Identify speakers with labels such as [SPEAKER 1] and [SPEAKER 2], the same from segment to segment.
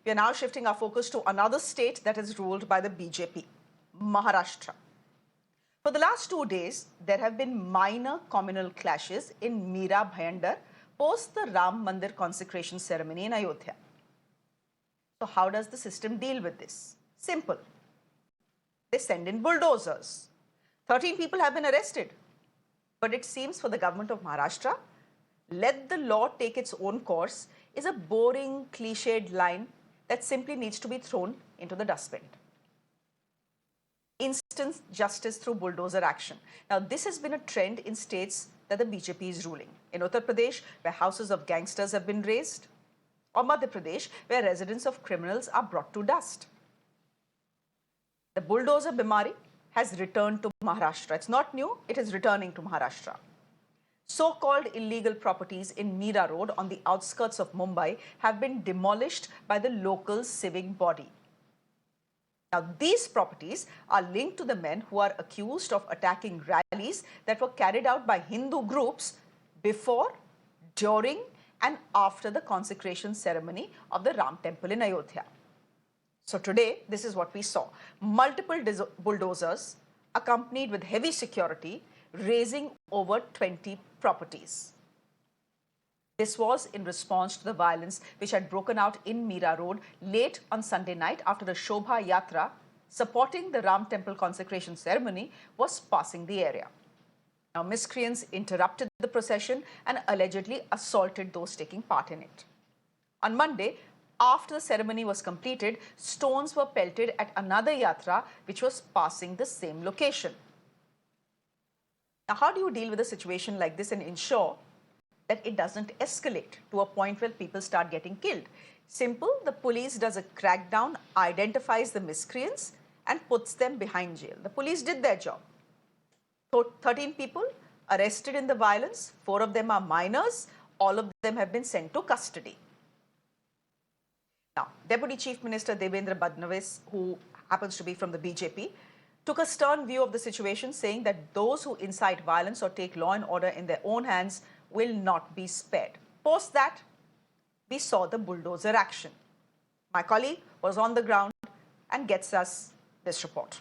[SPEAKER 1] We are now shifting our focus to another state that is ruled by the BJP, Maharashtra. For the last 2 days, there have been minor communal clashes in Mira Bhaindar post the Ram Mandir consecration ceremony in Ayodhya. So how does the system deal with this? Simple. They send in bulldozers. 13 people have been arrested. But it seems for the government of Maharashtra, let the law take its own course is a boring, cliched line that simply needs to be thrown into the dustbin. Instant justice through bulldozer action. Now, this has been a trend in states that the BJP is ruling. In Uttar Pradesh, where houses of gangsters have been razed, or Madhya Pradesh, where residents of criminals are brought to dust. The bulldozer bimari has returned to Maharashtra. It's not new, it is returning to Maharashtra. So-called illegal properties in Mira Road on the outskirts of Mumbai have been demolished by the local civic body. Now, these properties are linked to the men who are accused of attacking rallies that were carried out by Hindu groups before, during and after the consecration ceremony of the Ram temple in Ayodhya. So today, this is what we saw. Multiple bulldozers accompanied with heavy security razing over 20 properties. This was in response to the violence which had broken out in Mira Road late on Sunday night after the Shobha Yatra supporting the Ram temple consecration ceremony was passing the area. Now, miscreants interrupted the procession and allegedly assaulted those taking part in it. On Monday, after the ceremony was completed, stones were pelted at another yatra which was passing the same location. Now, how do you deal with a situation like this and ensure that it doesn't escalate to a point where people start getting killed? Simple, the police does a crackdown, identifies the miscreants and puts them behind jail. The police did their job. 13 people arrested in the violence, 4 of them are minors, all of them have been sent to custody. Now, Deputy Chief Minister Devendra, who happens to be from the BJP, took a stern view of the situation, saying that those who incite violence or take law and order in their own hands will not be spared. Post that, we saw the bulldozer action. My colleague was on the ground and gets us this report.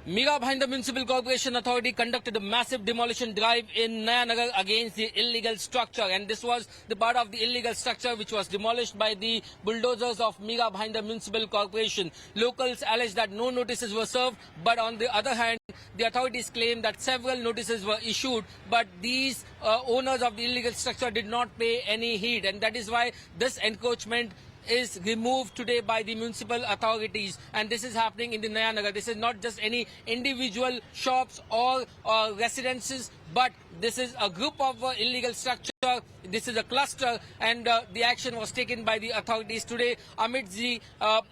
[SPEAKER 2] Mira Bhaindar Municipal Corporation Authority conducted a massive demolition drive in Nayanagar against the illegal structure, and this was the part of the illegal structure which was demolished by the bulldozers of Mira Bhaindar Municipal Corporation. Locals allege that no notices were served, but on the other hand, the authorities claim that several notices were issued, but these owners of the illegal structure did not pay any heed, and that is why this encroachment is removed today by the municipal authorities, and this is happening in the Nayanagar. This is not just any individual shops or residences, but this is a group of illegal structure. This is a cluster, and the action was taken by the authorities today amidst the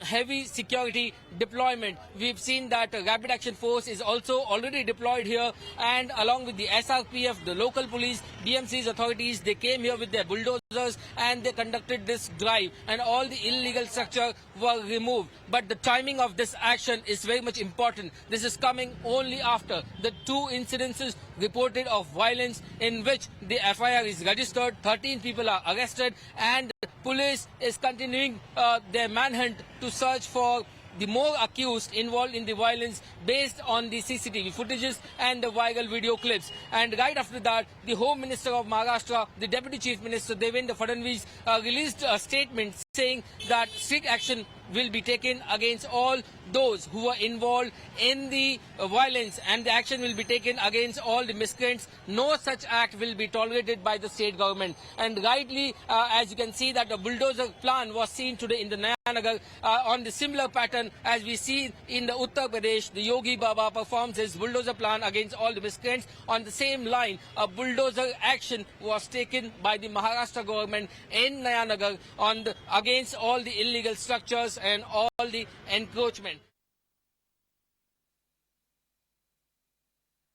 [SPEAKER 2] heavy security deployment. We've seen that Rapid Action Force is also already deployed here, and along with the SRPF, the local police, BMC's authorities, they came here with their bulldozers and they conducted this drive, and all the illegal structure were removed. But the timing of this action is very much important. This is coming only after the 2 incidences reported of violence in which the FIR is registered, 13 people are arrested, and police is continuing their manhunt to search for the more accused involved in the violence based on the CCTV footages and the viral video clips. And right after that, the Home Minister of Maharashtra, the Deputy Chief Minister Devendra Fadnavis released a statement saying that strict action will be taken against all those who were involved in the violence, and the action will be taken against all the miscreants. No such act will be tolerated by the state government. And rightly, as you can see, that a bulldozer plan was seen today in the Nayanagar on the similar pattern as we see in the Uttar Pradesh. The Yogi Baba performs his bulldozer plan against all the miscreants. On the same line, a bulldozer action was taken by the Maharashtra government in Nayanagar against all the illegal structures and all the encroachment.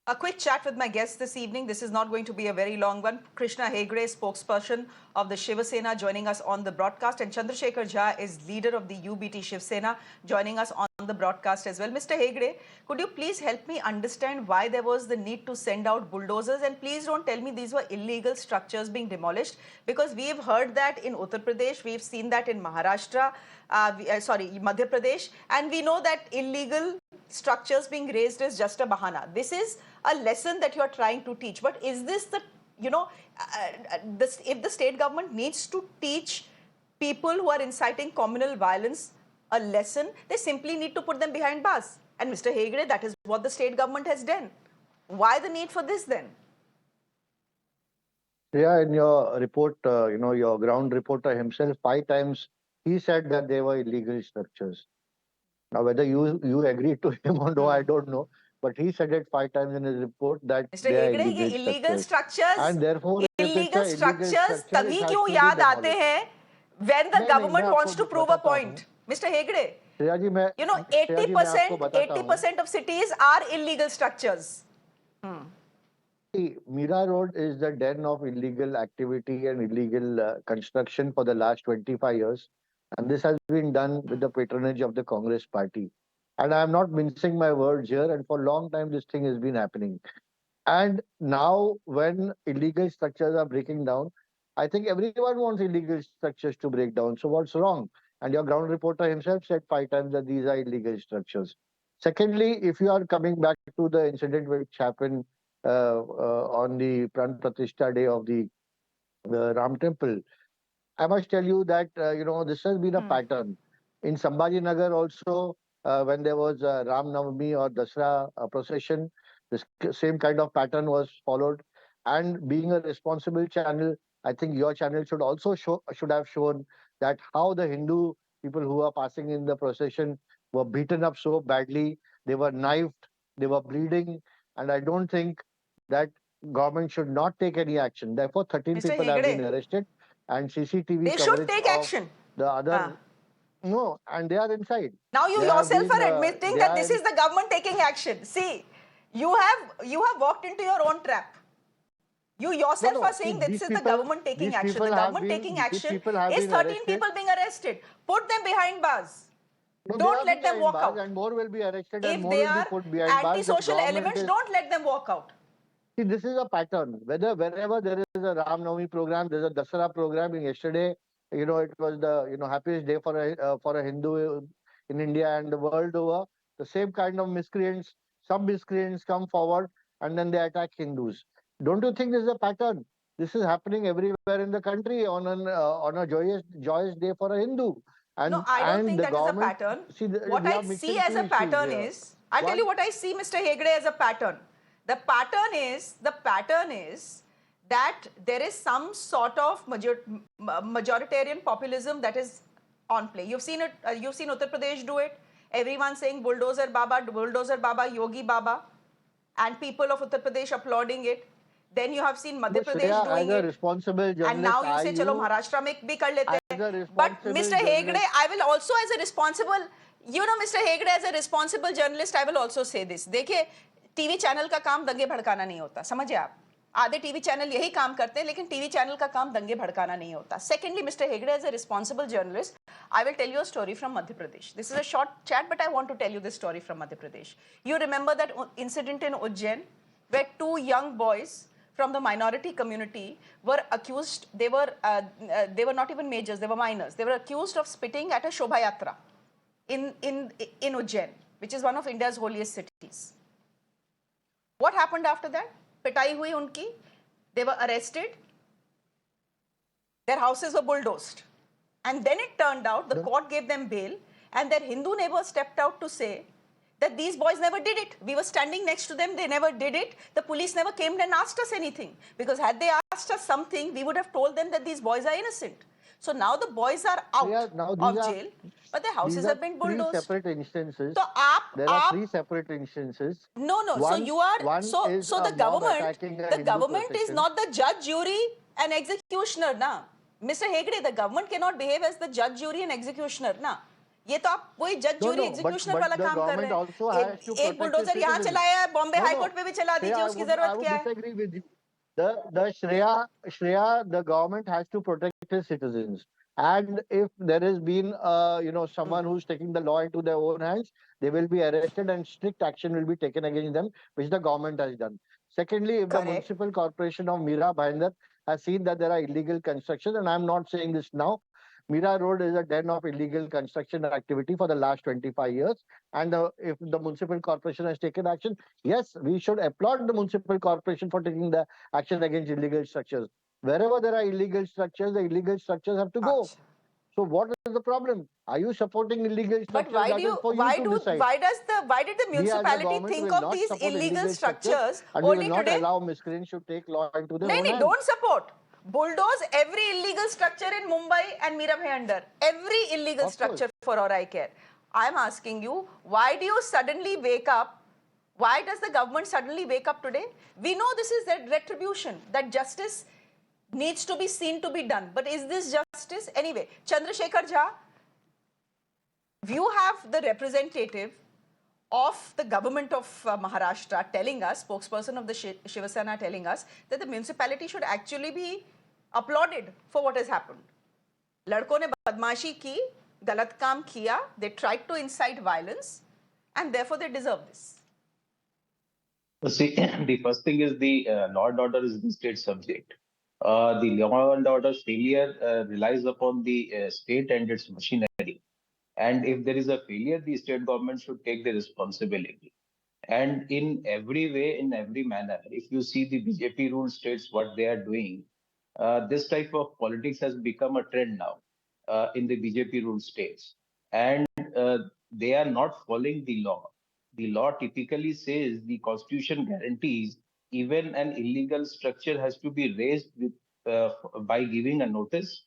[SPEAKER 1] A quick chat with my guest this evening. This is not going to be a very long one. Krishna Hegde, spokesperson of the Shiv Sena, joining us on the broadcast. And Chandra Sekhar Jha is leader of the UBT Shiv Sena, joining us on the broadcast as well. Mr. Hegde, could you please help me understand why there was the need to send out bulldozers? And please don't tell me these were illegal structures being demolished, because we've heard that in Uttar Pradesh, we've seen that in Maharashtra, Madhya Pradesh, and we know that illegal structures being raised is just a bahana. This is a lesson that you are trying to teach. But is this the, if the state government needs to teach people who are inciting communal violence a lesson, they simply need to put them behind bars. And Mr. Hegde, that is what the state government has done. Why the need for this then?
[SPEAKER 3] Yeah, in your report, your ground reporter himself, 5 times he said that they were illegal structures. Now, whether you agreed to him or no, I don't know. But he said it 5 times in his report that
[SPEAKER 1] Mr.
[SPEAKER 3] they are
[SPEAKER 1] Hegde, ये illegal structures,
[SPEAKER 3] And therefore,
[SPEAKER 1] illegal structures तभी
[SPEAKER 3] it has
[SPEAKER 1] क्यों
[SPEAKER 3] to be
[SPEAKER 1] याद आते
[SPEAKER 3] demolished.
[SPEAKER 1] हैं when the
[SPEAKER 3] नहीं,
[SPEAKER 1] government
[SPEAKER 3] मैं
[SPEAKER 1] wants
[SPEAKER 3] आपको
[SPEAKER 1] to prove a
[SPEAKER 3] बताता हूँ।
[SPEAKER 1] point? Mr. Hegde,
[SPEAKER 3] श्रेया जी, मैं
[SPEAKER 1] 80% of cities are illegal structures.
[SPEAKER 3] See, Mira Road is the den of illegal activity and illegal construction for the last 25 years. And this has been done with the patronage of the Congress party. And I am not mincing my words here. And for a long time, this thing has been happening. And now, when illegal structures are breaking down, I think everyone wants illegal structures to break down. So what's wrong? And your ground reporter himself said 5 times that these are illegal structures. Secondly, if you are coming back to the incident which happened on the Pran Pratishtha day of the Ram Temple, I must tell you that, this has been a pattern. In Sambhaji Nagar also, when there was Ram Navami or Dasra procession, this same kind of pattern was followed. And being a responsible channel, I think your channel should also should have shown that how the Hindu people who are passing in the procession were beaten up so badly, they were knifed, they were bleeding, and I don't think that government should not take any action. Therefore, 13
[SPEAKER 1] Mr.
[SPEAKER 3] people have been
[SPEAKER 1] Hegde,
[SPEAKER 3] arrested, and CCTV
[SPEAKER 1] they should
[SPEAKER 3] coverage
[SPEAKER 1] take
[SPEAKER 3] of
[SPEAKER 1] action.
[SPEAKER 3] the other no, and they are inside.
[SPEAKER 1] Now you
[SPEAKER 3] They have
[SPEAKER 1] yourself
[SPEAKER 3] been,
[SPEAKER 1] are admitting
[SPEAKER 3] they
[SPEAKER 1] that
[SPEAKER 3] are
[SPEAKER 1] this
[SPEAKER 3] in-
[SPEAKER 1] is the government taking action. See, you have walked into your own trap. You yourself are saying
[SPEAKER 3] See,
[SPEAKER 1] this is the government taking action. The government taking action is 13 people being arrested. Put them behind bars.
[SPEAKER 3] No,
[SPEAKER 1] Don't let them walk out.
[SPEAKER 3] And more will be arrested and
[SPEAKER 1] If
[SPEAKER 3] more
[SPEAKER 1] they
[SPEAKER 3] will be
[SPEAKER 1] are
[SPEAKER 3] put behind bars. The
[SPEAKER 1] antisocial
[SPEAKER 3] government
[SPEAKER 1] elements,
[SPEAKER 3] is-
[SPEAKER 1] don't let them walk out.
[SPEAKER 3] See, this is a pattern. Whenever there is a Ram Navami program, there's a Dasara program. Yesterday, it was the happiest day for a Hindu in India and the world over. The same kind of miscreants, some miscreants come forward and then they attack Hindus. Don't you think this is a pattern? This is happening everywhere in the country on a joyous day for a Hindu.
[SPEAKER 1] No, I don't think
[SPEAKER 3] the
[SPEAKER 1] that is a
[SPEAKER 3] government,
[SPEAKER 1] pattern.
[SPEAKER 3] See,
[SPEAKER 1] What
[SPEAKER 3] we
[SPEAKER 1] I
[SPEAKER 3] are
[SPEAKER 1] see
[SPEAKER 3] mixing
[SPEAKER 1] as
[SPEAKER 3] two
[SPEAKER 1] a
[SPEAKER 3] issues
[SPEAKER 1] pattern
[SPEAKER 3] here.
[SPEAKER 1] is, I'll tell you what I see, Mr. Hegde, as a pattern. The pattern is that there is some sort of majoritarian populism that is on play. You've seen it. You've seen Uttar Pradesh do it. Everyone saying bulldozer Baba, Yogi Baba, and people of Uttar Pradesh applauding it. Then you have seen Madhya
[SPEAKER 3] But
[SPEAKER 1] Pradesh
[SPEAKER 3] Shreya,
[SPEAKER 1] doing
[SPEAKER 3] as a
[SPEAKER 1] it.
[SPEAKER 3] responsible journalist,
[SPEAKER 1] And now you say, chalo Maharashtra mein bhi kar lete
[SPEAKER 3] as
[SPEAKER 1] hain.
[SPEAKER 3] a
[SPEAKER 1] But
[SPEAKER 3] responsible
[SPEAKER 1] Mr. Hegde,
[SPEAKER 3] journalist-
[SPEAKER 1] I will also as a responsible, Mr. Hegde, as a responsible journalist, I will also say this. देखिए, TV channel का काम दंगे भड़काना नहीं होता, समझिए आप. आधे TV channel यही काम करते हैं, लेकिन टीवी चैनल का काम दंगे भड़काना नहीं होता. Secondly, Mr. Hegde, as a responsible journalist, I will tell you a story from Madhya Pradesh. This is a short chat, but I want to tell you this story from Madhya Pradesh. You remember that incident in Ujjain, where two young boys from the minority community were accused. They were not even majors, they were minors. They were accused of spitting at a Shobha Yatra in Ujjain, which is one of India's holiest cities. What happened after that? Pitai hui unki. They were arrested. Their houses were bulldozed. And then it turned out the court gave them bail, and their Hindu neighbor stepped out to say that these boys never did it. We were standing next to them, they never did it. The police never came and asked us anything. Because had they asked us something, we would have told them that these boys are innocent. So now the boys are out of jail, but their houses have been bulldozed.
[SPEAKER 3] Three separate instances.
[SPEAKER 1] So
[SPEAKER 3] There are three separate instances.
[SPEAKER 1] No. So you are, so the government is not the judge, jury and executioner, na. Mr. Hegde, the government cannot behave as the judge, jury and executioner, na. ये तो आप वही जज
[SPEAKER 3] No,
[SPEAKER 1] jury
[SPEAKER 3] no,
[SPEAKER 1] executioner
[SPEAKER 3] but
[SPEAKER 1] वाला
[SPEAKER 3] the
[SPEAKER 1] काम कर
[SPEAKER 3] government
[SPEAKER 1] रहे
[SPEAKER 3] also
[SPEAKER 1] हैं.
[SPEAKER 3] has to
[SPEAKER 1] एक
[SPEAKER 3] protect its
[SPEAKER 1] बुलडोजर यहाँ
[SPEAKER 3] citizens.
[SPEAKER 1] चलाया है, Bombay
[SPEAKER 3] No,
[SPEAKER 1] high
[SPEAKER 3] no.
[SPEAKER 1] Court पे भी चला
[SPEAKER 3] Shreya,
[SPEAKER 1] दीजिए,
[SPEAKER 3] I
[SPEAKER 1] उसकी
[SPEAKER 3] I
[SPEAKER 1] जरूरत
[SPEAKER 3] would
[SPEAKER 1] क्या है?
[SPEAKER 3] disagree with you. The Shreya, the government has to protect its citizens. And if there has been, someone who's taking the law into their own hands, they will be arrested and strict action will be taken against them, which the government has done. Secondly, if the
[SPEAKER 1] Correct.
[SPEAKER 3] municipal corporation of Mira Bhaindar has seen that there are illegal constructions, and I'm not saying this now, Mira Road is a den of illegal construction activity for the last 25 years. And if the municipal corporation has taken action, yes, we should applaud the municipal corporation for taking the action against illegal structures. Wherever there are illegal structures, the illegal structures have to go.
[SPEAKER 1] अच्छा.
[SPEAKER 3] So what is the problem? Are you supporting illegal
[SPEAKER 1] But
[SPEAKER 3] structures? That is for you to decide.
[SPEAKER 1] why did the
[SPEAKER 3] We as the
[SPEAKER 1] municipality
[SPEAKER 3] government
[SPEAKER 1] think
[SPEAKER 3] will
[SPEAKER 1] of
[SPEAKER 3] not
[SPEAKER 1] these
[SPEAKER 3] support
[SPEAKER 1] illegal
[SPEAKER 3] illegal structures,
[SPEAKER 1] structures
[SPEAKER 3] and we will
[SPEAKER 1] only
[SPEAKER 3] not
[SPEAKER 1] today?
[SPEAKER 3] allow miscreants to take law into their
[SPEAKER 1] No,
[SPEAKER 3] own
[SPEAKER 1] no,
[SPEAKER 3] hands.
[SPEAKER 1] don't support. Bulldoze every illegal structure in Mumbai and Mira Bhaindar. Every illegal
[SPEAKER 3] Of course.
[SPEAKER 1] structure for our eye care. I'm asking you, why do you suddenly wake up? Why does the government suddenly wake up today? We know this is that retribution, that justice needs to be seen to be done. But is this justice? Anyway, Chandra Sekhar Jha, you have the representative of the government of Maharashtra telling us, spokesperson of the Shiv Sena telling us that the municipality should actually be applauded for what has happened. लड़कों ने बदमाशी की, गलत काम किया, they tried to incite violence and therefore they deserve this.
[SPEAKER 4] See, the first thing is the law and order is the state subject. The law and order failure relies upon the state and its machinery. And if there is a failure, the state government should take the responsibility. And in every way, in every manner, if you see the BJP-ruled states, what they are doing, this type of politics has become a trend now in the BJP-ruled states. And they are not following the law. The law typically says the constitution guarantees even an illegal structure has to be raised with, by giving a notice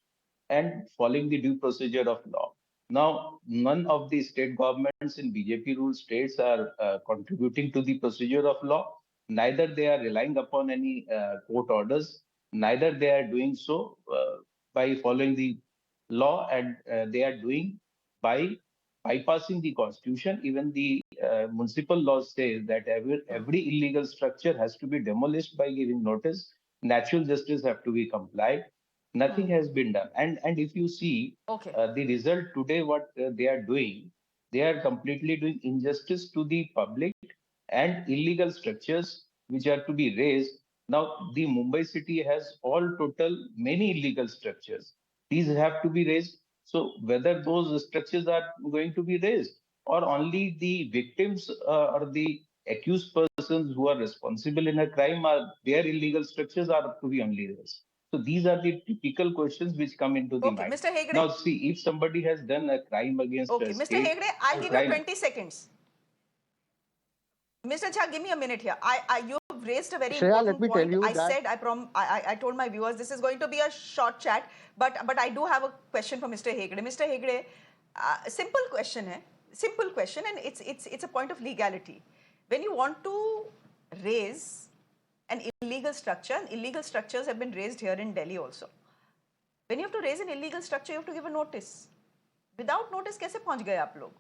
[SPEAKER 4] and following the due procedure of law. Now, none of the state governments in BJP-ruled states are contributing to the procedure of law. Neither they are relying upon any court orders. Neither they are doing so by following the law, and they are doing by bypassing the constitution. Even the municipal laws say that every illegal structure has to be demolished by giving notice. Natural justice have to be complied. Nothing has been done. And if you see
[SPEAKER 1] Okay.
[SPEAKER 4] the result today, what they are doing, they are completely doing injustice to the public and illegal structures which are to be raised. Now, the Mumbai city has all total many illegal structures. These have to be raised. So, whether those structures are going to be raised or only the victims or the accused persons who are responsible in a crime are their illegal structures are to be only raised. So these are the typical questions which come into the
[SPEAKER 1] Okay,
[SPEAKER 4] mind.
[SPEAKER 1] Mr. Hegde.
[SPEAKER 4] Now, see, if somebody has done a crime against
[SPEAKER 1] Okay,
[SPEAKER 4] a
[SPEAKER 1] Mr.
[SPEAKER 4] state,
[SPEAKER 1] Hegde, I'll
[SPEAKER 4] a
[SPEAKER 1] give you
[SPEAKER 4] crime,
[SPEAKER 1] 20 seconds. Mr. Jha, give me a minute here. You've raised a very
[SPEAKER 3] Shreya, let
[SPEAKER 1] important
[SPEAKER 3] me tell
[SPEAKER 1] point.
[SPEAKER 3] you
[SPEAKER 1] I
[SPEAKER 3] that
[SPEAKER 1] said, I told my viewers this is going to be a short chat, but I do have a question for Mr. Hegde. Mr. Hegde, simple question, and it's a point of legality. When you want to raise an illegal structure, and illegal structures have been raised here in Delhi also. When you have to raise an illegal structure, you have to give a notice. Without notice, कैसे पहुंच गए आप लोग?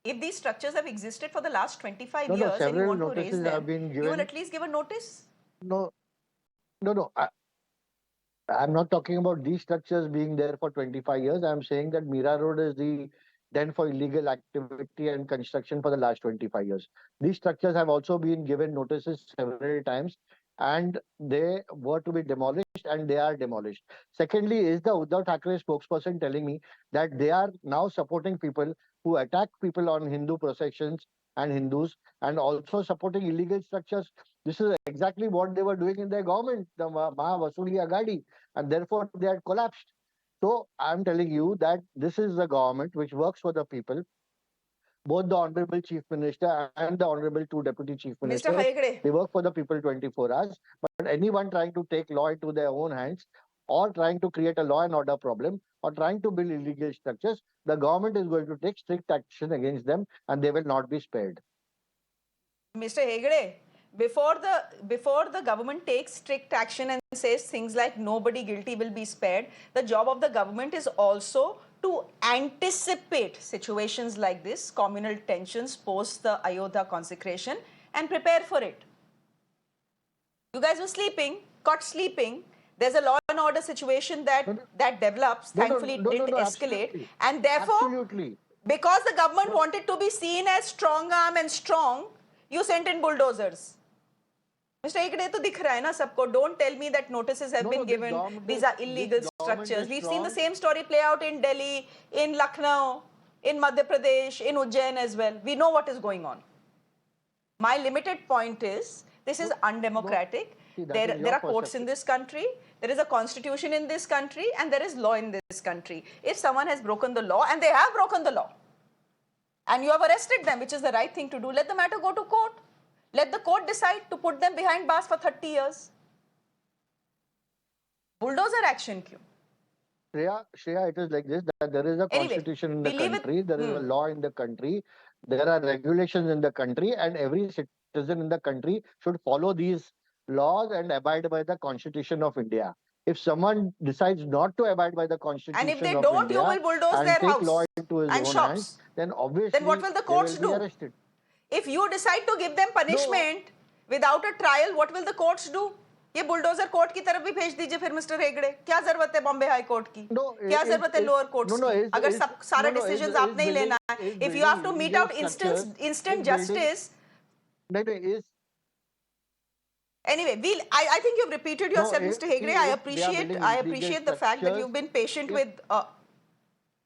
[SPEAKER 1] If these structures have existed for the last 25
[SPEAKER 3] no,
[SPEAKER 1] years and you
[SPEAKER 3] several
[SPEAKER 1] want to raise
[SPEAKER 3] notices have
[SPEAKER 1] them,
[SPEAKER 3] been
[SPEAKER 1] you will
[SPEAKER 3] given.
[SPEAKER 1] at least give a notice.
[SPEAKER 3] No, no. I'm not talking about these structures being there for 25 years. I'm saying that Mira Road is the den for illegal activity and construction for the last 25 years. These structures have also been given notices several times and they were to be demolished and they are demolished. Secondly, is the Uddhav Thackeray spokesperson telling me that they are now supporting people who attack people on Hindu processions and Hindus and also supporting illegal structures. This is exactly what they were doing in their government, the Maha Vasuli Agadi, and therefore they had collapsed. So I'm telling you that this is the government which works for the people. Both the Honorable Chief Minister and the Honorable two Deputy Chief
[SPEAKER 1] Mr.
[SPEAKER 3] Ministers,
[SPEAKER 1] Hegde,
[SPEAKER 3] they work for the people 24 hours. But anyone trying to take law into their own hands or trying to create a law and order problem or trying to build illegal structures, the government is going to take strict action against them and they will not be spared.
[SPEAKER 1] Mr. Hegde, before the government takes strict action and says things like nobody guilty will be spared, the job of the government is also to anticipate situations like this, communal tensions post the Ayodhya consecration, and prepare for it. You guys were sleeping, caught sleeping. There's a law and order situation that develops. Thankfully, it didn't escalate.
[SPEAKER 3] Absolutely.
[SPEAKER 1] And therefore,
[SPEAKER 3] Absolutely.
[SPEAKER 1] because the government wanted to be seen as strong arm and strong, you sent in bulldozers. Mr. Hegde, to dikh raha hai na sabko. Don't tell me that notices have been given. These are illegal structures. We've seen the same story play out in Delhi, in Lucknow, in Madhya Pradesh, in Ujjain as well. We know what is going on. My limited point is, this is undemocratic. There are courts in this country. There is a constitution in this country, and there is law in this country. If someone has broken the law, and they have broken the law, and you have arrested them, which is the right thing to do, let the matter go to court. Let the court decide to put them behind bars for 30 years. Bulldozer action kyun?
[SPEAKER 3] Shreya, it is like this, that there is a constitution in the country, there is a law in the country, there are regulations in the country, and every citizen in the country should follow these laws and abide by the Constitution of India. If someone decides not to abide by the Constitution of India,
[SPEAKER 1] and if they don't, you will bulldoze their house
[SPEAKER 3] law into his
[SPEAKER 1] and
[SPEAKER 3] own
[SPEAKER 1] shops.
[SPEAKER 3] hands, then obviously
[SPEAKER 1] then what will the courts do?
[SPEAKER 3] Arrested.
[SPEAKER 1] If you decide to give them punishment without a trial, what will the courts do? ये bulldozer court की तरफ भी भेज दीजिए फिर mister Hegde. क्या जरूरत है बॉम्बे हाई कोर्ट की? क्या जरूरत है लोअर कोर्ट्स की? अगर सब सारा डिसीजंस आपने ही लेना है, if you have to mete out instant justice. Anyway, I think you've repeated yourself, Mr. Hegde. I appreciate the fact that you've been patient with.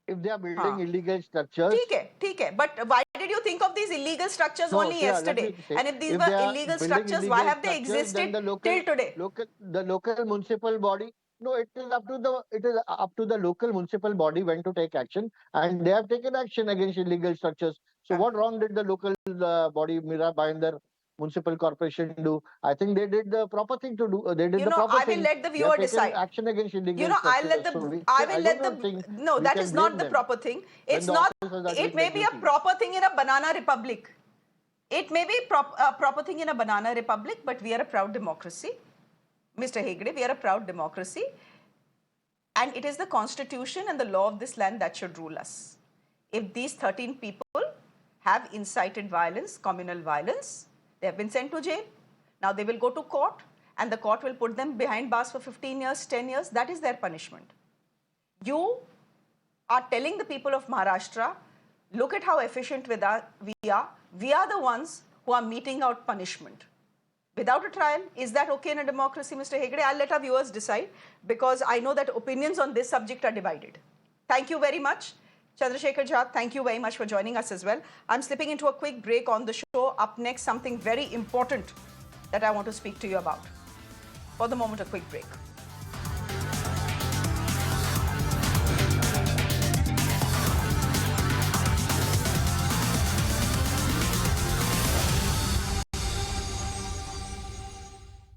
[SPEAKER 3] If they are building illegal structures.
[SPEAKER 1] ठीक है. But why did you think of these illegal structures only yesterday? And if these were illegal structures, why have they existed till today?
[SPEAKER 3] The local municipal body. No, it is up to the local municipal body when to take action, and they have taken action against illegal structures. So what wrong did the local body, Mira Bhaindar Municipal Corporation, do? I think they did the proper thing to do. They did the proper thing.
[SPEAKER 1] I will let the viewer decide.
[SPEAKER 3] Action against illegal
[SPEAKER 1] structures. No, that is not the proper thing. It's not. It may be a proper thing in a banana republic. It may be a proper thing in a banana republic, but we are a proud democracy. Mr. Hegde, we are a proud democracy. And it is the constitution and the law of this land that should rule us. If these 13 people have incited violence, communal violence, they have been sent to jail. Now they will go to court, and the court will put them behind bars for 15 years, 10 years. That is their punishment. You are telling the people of Maharashtra, look at how efficient we are. We are the ones who are meting out punishment. Without a trial, is that okay in a democracy, Mr. Hegde? I'll let our viewers decide, because I know that opinions on this subject are divided. Thank you very much. Chandra Sekhar Jha, thank you very much for joining us as well. I'm slipping into a quick break on the show. Up next, something very important that I want to speak to you about. For the moment, a quick break.